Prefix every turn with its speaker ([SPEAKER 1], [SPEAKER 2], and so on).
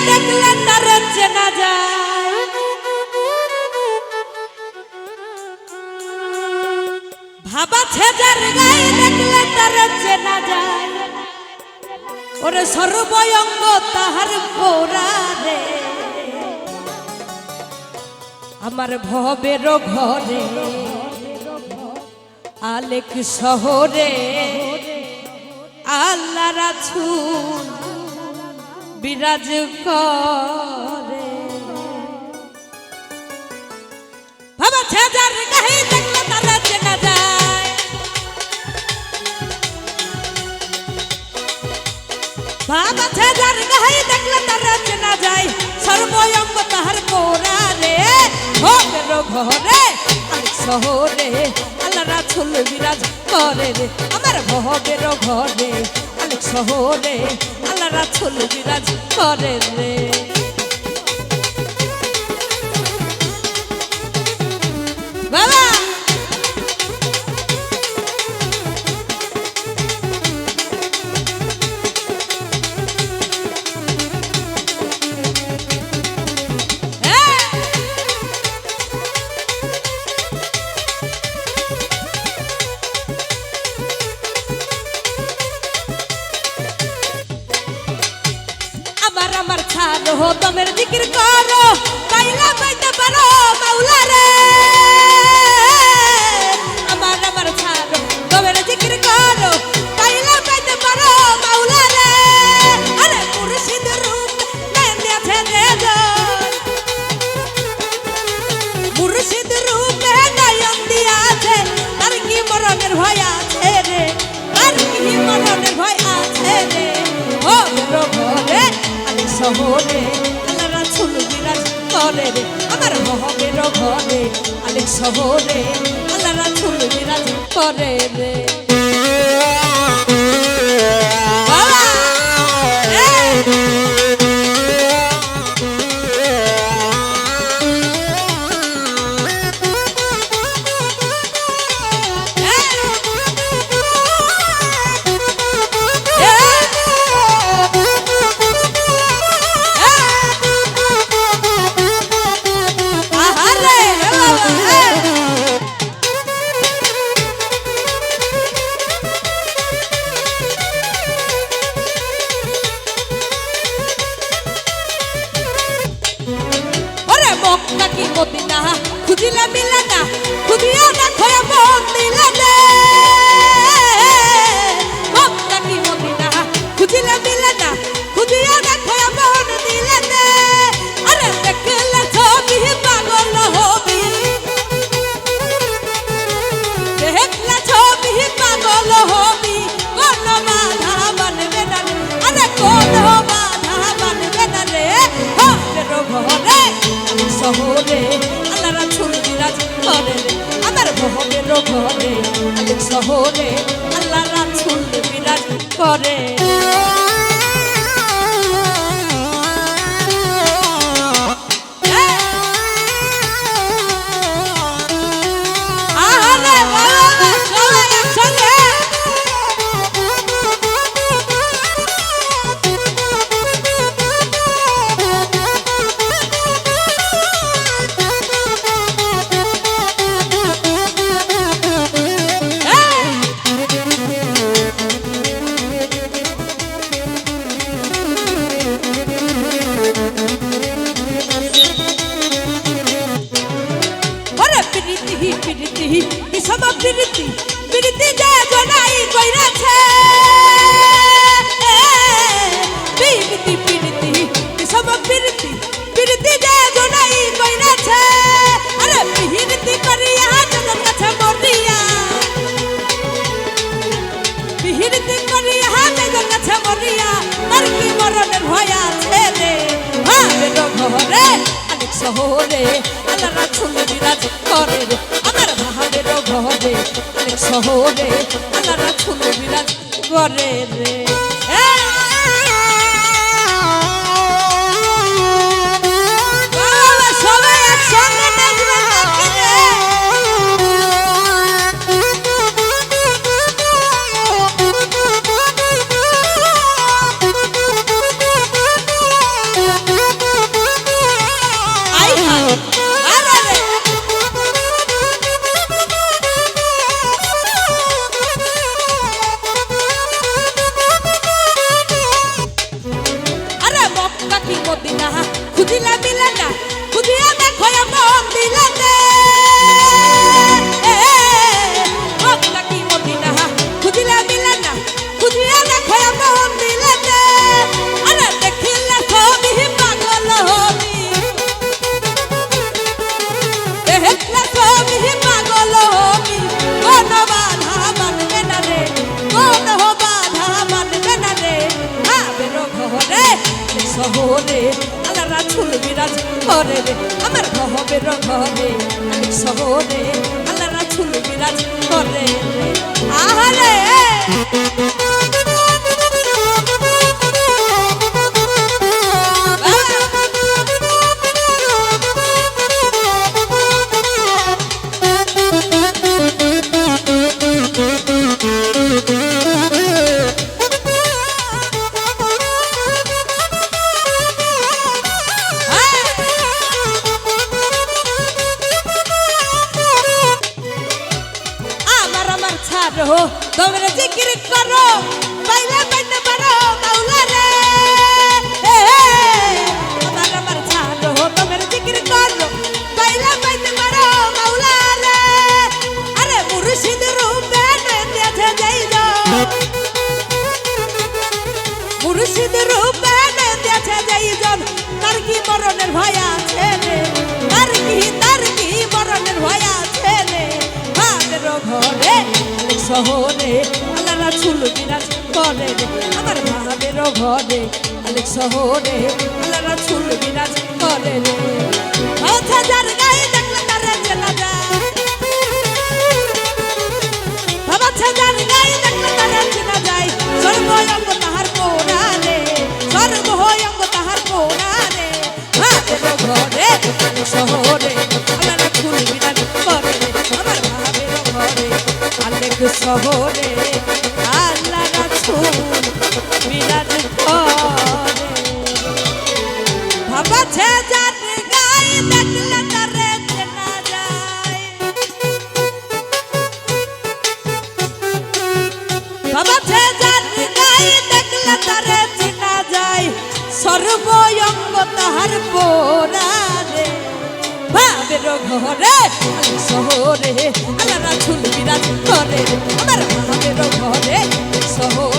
[SPEAKER 1] দেখলে তার চেনা যায়, ভাবা ছেজার গায়ে দেখলে তার চেনা যায়। ওরে সর্বয়ঙ্গ তাহার পোড়া রে, আমার ভবের ঘরে আলেক শহরে আল্লাহ রাসূল বিরাজ করে। বাবা ছেজার গায়ে দেখলে তারা চেনা যায়, বাবা ছেজার গায়ে দেখলে তারা চেনা যায়। সর্বয়ঙ্গ তাহার পোড়া রে, ভবের ঘরে আলেক শহরে আল্লাহ রাসূল বিরাজ করে রে। আমার ভবের ঘরে আলেক শহরে আল্লাহ রাসূল বিরাজ করে রে। বাবা আমার ছাড়ো দমের জিকির করো, পাইলা পাইতে পারো মাওলা রে। আমার ছাড়ো দমের জিকির করো, পাইলা পাইতে পারো মাওলা রে। আরে মুর্শিদ রূপ নেছে দেজন, মুর্শিদ রূপে নয়ন দিয়াছে, তার কি মরণের ভয় আছে রে, তার কি মরণের ভয় আছে রে। ও ঘরে শহরে আল্লাহ রাসূল বিরাজ করে রে। আমার ভবের ঘরে আলেক শহরে আল্লাহ রাসূল বিরাজ করে রে। নাকি মদিনা খুঁজিলে মিলে না, খুঁজিয়া দেখো মন দিলে রে। নাকি মদিনা খুঁজিলে মিলে না, খুঁজিয়া দেখো মন দিলে রে। আরে দেখলে ছবি পাগল হবি, দেখলে ছবি পাগল হবি, কোন বাধা মানবে না রে। আরে কোন বাধা মানবে না রে। ভবের ঘরে শহরে আল্লাহ রাসূল বিরাজ করে রে। আমার ভবের ঘরে আলেক শহরে আল্লাহ রাসূল বিরাজ করে। প্রীতি প্রীতি যে জনাই কইরাছে প্রীতি প্রীতি সব প্রীতি প্রীতি যে জনাই কইরাছে আরে প্রীতি করিয়া জগৎ কাছে মরিয়া প্রীতি করিয়া জগৎ কাছে মরিয়া তার কি মরণের ভয় আছে রে ভাবের ঘরে আলেক শহরে আল্লাহ রাসূল বিরাজ করে রে আমার ভাবের ঘরে আলেক শহরে আল্লাহ রাসূল বিরাজ করে রে মদিনা খুঁজিলে মিলে না খুঁজিয়া দেখো এমন দিলাতে মক্কা কি মদিনা খুঁজিলে মিলে না খুঁজিয়া দেখো এমন দিলাতে আরে দেখিলে ছবি পাগল হবি দেখলে ছবি পাগল হবি কোন বাধা মানবে না রে কোন বাধা মানবে না রে ভাবের ঘরে শহরে আল্লাহ রাসূল বিরাজ করে রে আমার ভবের ঘরে অনেক শহরে আল্লাহ রাসূল বিরাজ করে রে আহারে ছাড়ো তোমরা জিকির করো পাইলে পাইতে পারো মাওলা রে আমার ছাড়ো তোমরা জিকির করো পাইলে পাইতে পারো মাওলা রে আরে মুর্শিদ রূপে দেখে যাই যাও মুর্শিদ রূপে দেখে যাই যাও তার কি মরণের ভয় আছে রে তার কি মরণের ভয় আছে রে ভাবের ঘরে শহরে আল্লাহ রাসূল বিরাজ করে রে আমার ভাবের ঘরে আলেক শহরে আল্লাহ রাসূল বিরাজ করে রে আচ্ছা যার গায়ে দেখলে তারে চেনা যায় বাবা যার গায়ে দেখলে তারে চেনা যায় সর্বয়ঙ্গ তাহার কোরারে সর্বয়ঙ্গ তাহার কোরারে ভাবের ঘরে আলেক শহরে আল্লাহ রাসূল বিরাজ করে রে আমার ভাবের ঘরে আলেক শহরে আল্লাহ রাসূল বিরাজ করে ভাবাছে যার গায়ে দেখলে তারে চেনা যায় ভাবাছে যার গায়ে দেখলে তারে চেনা যায় সর্বয়ঙ্গ তাহার পোরারে ভাবের ঘরে শহরে আল্লাহ রাসূল বিরাজ করে আমার ভাবের ঘরে শহরে